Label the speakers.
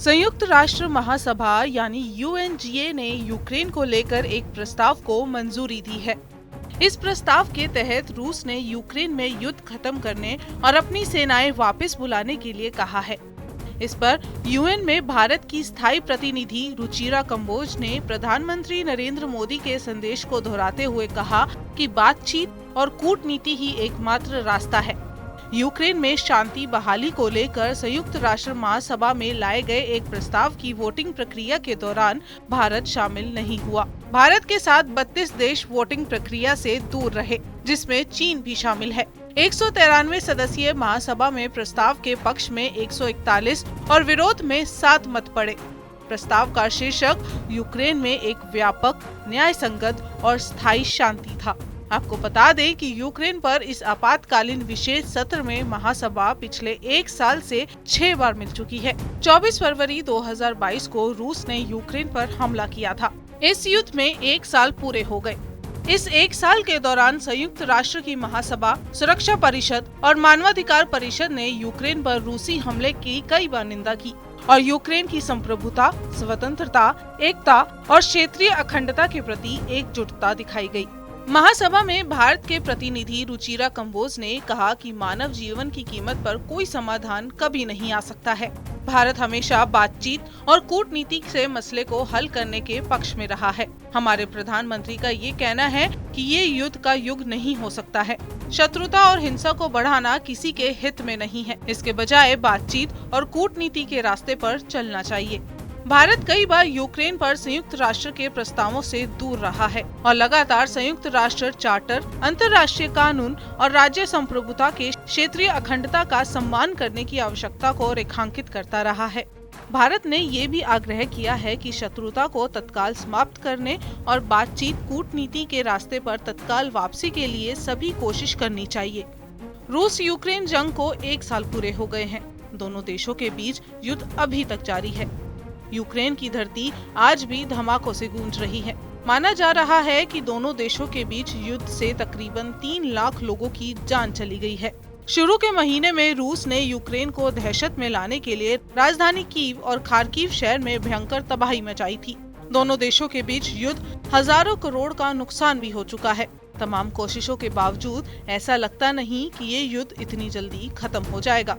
Speaker 1: संयुक्त राष्ट्र महासभा यानी UNGA ने यूक्रेन को लेकर एक प्रस्ताव को मंजूरी दी है। इस प्रस्ताव के तहत रूस ने यूक्रेन में युद्ध खत्म करने और अपनी सेनाएं वापस बुलाने के लिए कहा है। इस पर UN में भारत की स्थायी प्रतिनिधि रुचिरा कंबोज ने प्रधानमंत्री नरेंद्र मोदी के संदेश को दोहराते हुए कहा कि बातचीत और कूटनीति ही एकमात्र रास्ता है। यूक्रेन में शांति बहाली को लेकर संयुक्त राष्ट्र महासभा में लाए गए एक प्रस्ताव की वोटिंग प्रक्रिया के दौरान भारत शामिल नहीं हुआ। भारत के साथ 32 देश वोटिंग प्रक्रिया से दूर रहे, जिसमें चीन भी शामिल है। 193 सदस्यीय महासभा में प्रस्ताव के पक्ष में 141 और विरोध में 7 मत पड़े। प्रस्ताव का शीर्षक यूक्रेन में एक व्यापक, न्यायसंगत और स्थायी शांति था। आपको बता दें कि यूक्रेन पर इस आपातकालीन विशेष सत्र में महासभा पिछले 1 साल से 6 बार मिल चुकी है। 24 फरवरी 2022 को रूस ने यूक्रेन पर हमला किया था। इस युद्ध में 1 साल पूरे हो गए। इस 1 साल के दौरान संयुक्त राष्ट्र की महासभा, सुरक्षा परिषद और मानवाधिकार परिषद ने यूक्रेन पर रूसी हमले की कई बार निंदा की और यूक्रेन की संप्रभुता, स्वतंत्रता, एकता और क्षेत्रीय अखंडता के प्रति एकजुटता दिखाई गई। महासभा में भारत के प्रतिनिधि रुचिरा कंबोज ने कहा कि मानव जीवन की कीमत पर कोई समाधान कभी नहीं आ सकता है। भारत हमेशा बातचीत और कूटनीति से मसले को हल करने के पक्ष में रहा है। हमारे प्रधानमंत्री का ये कहना है कि ये युद्ध का युग नहीं हो सकता है। शत्रुता और हिंसा को बढ़ाना किसी के हित में नहीं है। इसके बजाय बातचीत और कूटनीति के रास्ते पर चलना चाहिए। भारत कई बार यूक्रेन पर संयुक्त राष्ट्र के प्रस्तावों से दूर रहा है और लगातार संयुक्त राष्ट्र चार्टर, अंतर्राष्ट्रीय कानून और राज्य संप्रभुता के क्षेत्रीय अखंडता का सम्मान करने की आवश्यकता को रेखांकित करता रहा है। भारत ने ये भी आग्रह किया है कि शत्रुता को तत्काल समाप्त करने और बातचीत, कूटनीति के रास्ते पर तत्काल वापसी के लिए सभी कोशिश करनी चाहिए। रूस यूक्रेन जंग को 1 साल पूरे हो गए हैं। दोनों देशों के बीच युद्ध अभी तक जारी है। यूक्रेन की धरती आज भी धमाकों से गूंज रही है। माना जा रहा है कि दोनों देशों के बीच युद्ध से तकरीबन 3 लाख लोगों की जान चली गई है। शुरू के महीने में रूस ने यूक्रेन को दहशत में लाने के लिए राजधानी कीव और खार्किव शहर में भयंकर तबाही मचाई थी। दोनों देशों के बीच युद्ध हजारों करोड़ का नुकसान भी हो चुका है। तमाम कोशिशों के बावजूद ऐसा लगता नहीं कि ये युद्ध इतनी जल्दी खत्म हो जाएगा।